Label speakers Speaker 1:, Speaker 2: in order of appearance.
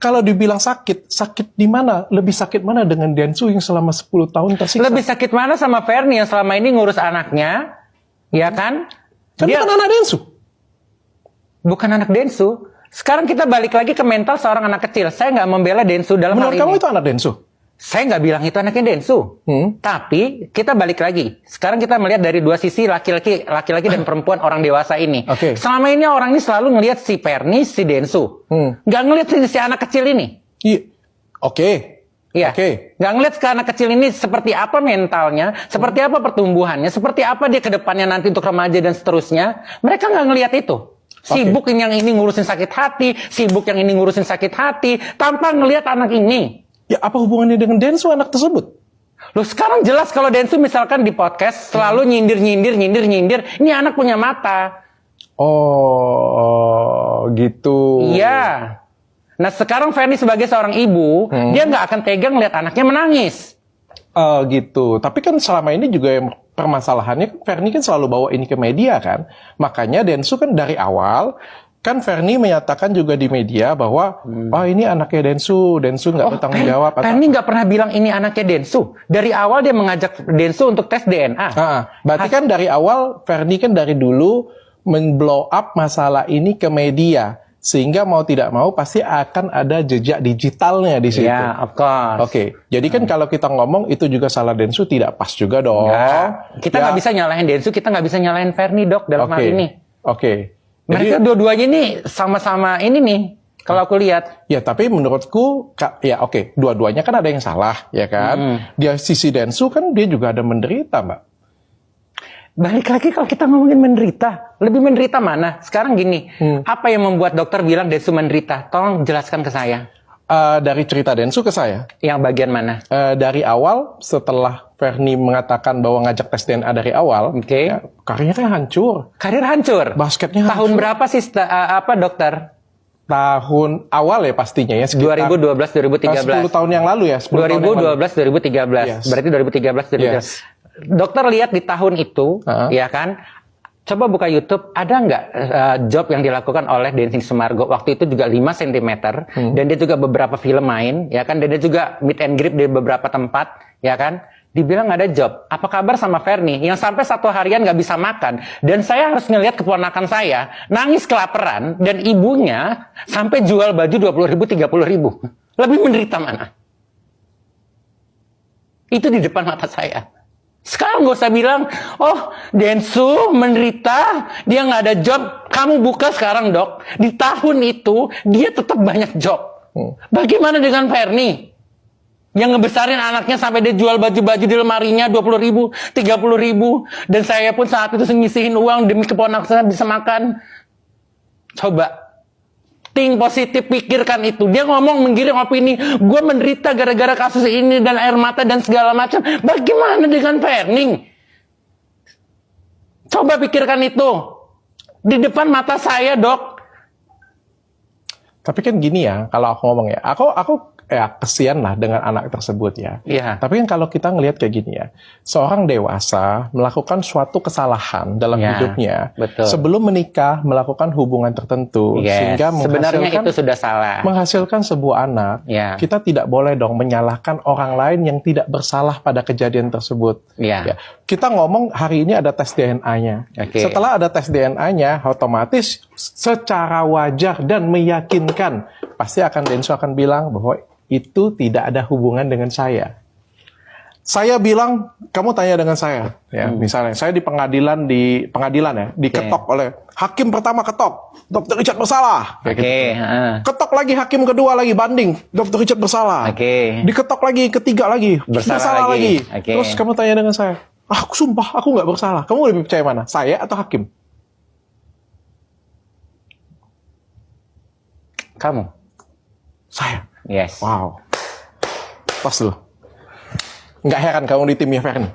Speaker 1: Kalau dibilang sakit, sakit di mana? Lebih sakit mana dengan Densu yang selama 10 tahun tersiksa?
Speaker 2: Lebih sakit mana sama Fernie yang selama ini ngurus anaknya, ya kan?
Speaker 1: Kan
Speaker 2: Dia
Speaker 1: bukan anak Densu.
Speaker 2: bukan anak Densu. Sekarang kita balik lagi ke mental seorang anak kecil. Saya nggak membela Densu dalam hal
Speaker 1: Menurut kamu
Speaker 2: ini.
Speaker 1: itu anak Densu?
Speaker 2: Saya nggak bilang itu anaknya Densu. Tapi kita balik lagi. Sekarang kita melihat dari dua sisi laki-laki dan perempuan orang dewasa ini.
Speaker 1: Oke.
Speaker 2: Selama ini orang ini selalu ngelihat si Fernie, si Densu. Nggak ngelihat si anak kecil ini.
Speaker 1: Iya. Oke.
Speaker 2: Iya.
Speaker 1: Oke.
Speaker 2: Nggak ngelihat ke anak kecil ini seperti apa mentalnya, seperti apa pertumbuhannya, seperti apa dia ke depannya nanti untuk remaja dan seterusnya. Mereka nggak ngelihat itu. Sibuk yang ini ngurusin sakit hati, sibuk yang ini ngurusin sakit hati, tanpa ngelihat anak ini.
Speaker 1: Ya apa hubungannya dengan Densu anak tersebut?
Speaker 2: Loh sekarang jelas kalau Densu misalkan di podcast selalu nyindir. Ini anak punya mata.
Speaker 1: Oh, gitu.
Speaker 2: Iya. Nah sekarang Fernie sebagai seorang ibu, dia nggak akan tega ngelihat anaknya menangis.
Speaker 1: Gitu. Tapi kan selama ini juga yang permasalahannya, Fernie kan selalu bawa ini ke media kan. Makanya Densu kan dari awal, kan Fernie menyatakan juga di media bahwa, oh ini anaknya Densu nggak bertanggung jawab.
Speaker 2: Fernie nggak pernah bilang ini anaknya Densu. Dari awal dia mengajak Densu untuk tes DNA.
Speaker 1: Berarti kan dari awal, Fernie kan dari dulu men-blow up masalah ini ke media. Sehingga mau tidak mau pasti akan ada jejak digitalnya di situ.
Speaker 2: Ya, of course.
Speaker 1: Oke, jadi kan kalau kita ngomong itu juga salah Densu tidak pas juga dong.
Speaker 2: Kita nggak bisa nyalahin Densu, kita nggak bisa nyalahin Fernie dok dalam hal ini.
Speaker 1: Oke.
Speaker 2: Mereka dua-duanya ini sama-sama ini nih. Kalau aku lihat.
Speaker 1: Ya, tapi menurutku, ya oke, dua-duanya kan ada yang salah, ya kan? Di sisi Densu kan dia juga ada menderita, Mbak.
Speaker 2: Balik lagi kalau kita ngomongin menderita. Lebih menderita mana? Sekarang gini, apa yang membuat dokter bilang Densu menderita? Tolong jelaskan ke saya.
Speaker 1: Dari cerita Densu ke saya.
Speaker 2: Yang bagian mana?
Speaker 1: Dari awal, setelah Fernie mengatakan bahwa ngajak tes DNA dari awal, ya, karirnya hancur.
Speaker 2: Karir hancur?
Speaker 1: Basketnya
Speaker 2: Tahun
Speaker 1: hancur.
Speaker 2: berapa sih dokter?
Speaker 1: Tahun awal ya pastinya ya.
Speaker 2: 2012-2013.
Speaker 1: 10 tahun yang lalu ya.
Speaker 2: 2012-2013.
Speaker 1: Yes.
Speaker 2: Berarti 2013-2013.
Speaker 1: Yes.
Speaker 2: Dokter lihat di tahun itu, ya kan? Coba buka YouTube, ada nggak job yang dilakukan oleh Denny Sumargo? Waktu itu juga 5 cm, dan dia juga beberapa film main, ya kan? Dan dia juga meet and greet di beberapa tempat, ya kan? Dibilang nggak ada job. Apa kabar sama Fernie yang sampai 1 harian nggak bisa makan? Dan saya harus ngelihat keponakan saya nangis kelaparan dan ibunya sampai jual baju 20.000, 30.000. Lebih menderita mana? Itu di depan mata saya. Sekarang gak usah bilang, oh Densu menderita, dia nggak ada job. Kamu buka sekarang dok. Di tahun itu dia tetap banyak job. Bagaimana dengan Fernie? Yang ngebesarin anaknya sampai dia jual baju-baju di lemarinya 20.000, 30.000. Dan saya pun saat itu ngisihin uang demi keponakan saya bisa makan. Coba. Think positif, pikirkan itu. Dia ngomong menggiring opini, gue menderita gara-gara kasus ini dan air mata dan segala macam. Bagaimana dengan Fernie? Coba pikirkan itu. Di depan mata saya, dok.
Speaker 1: Tapi kan gini ya, kalau aku ngomong ya, aku ya kesian lah dengan anak tersebut ya.
Speaker 2: Iya.
Speaker 1: Tapi kan kalau kita ngelihat kayak gini ya, seorang dewasa melakukan suatu kesalahan dalam hidupnya, sebelum menikah melakukan hubungan tertentu, sehingga
Speaker 2: sebenarnya itu sudah salah.
Speaker 1: Menghasilkan sebuah anak. Kita tidak boleh dong menyalahkan orang lain yang tidak bersalah pada kejadian tersebut. Ya. Kita ngomong hari ini ada tes DNA-nya. Setelah ada tes DNA-nya, otomatis secara wajar dan meyakinkan pasti Densu akan bilang bahwa itu tidak ada hubungan dengan saya. Saya bilang, kamu tanya dengan saya, ya, misalnya saya di pengadilan ya, diketok oleh hakim pertama ketok, Dr. Richard bersalah. Ketok lagi hakim kedua lagi banding, Dr. Richard bersalah. Diketok lagi ketiga lagi, bersalah lagi. Terus kamu tanya dengan saya, aku sumpah aku nggak bersalah. Kamu lebih percaya mana, saya atau hakim?
Speaker 2: Kamu.
Speaker 1: Saya.
Speaker 2: Yes.
Speaker 1: Wow. Pas loh. Nggak heran kamu di timnya Fernie.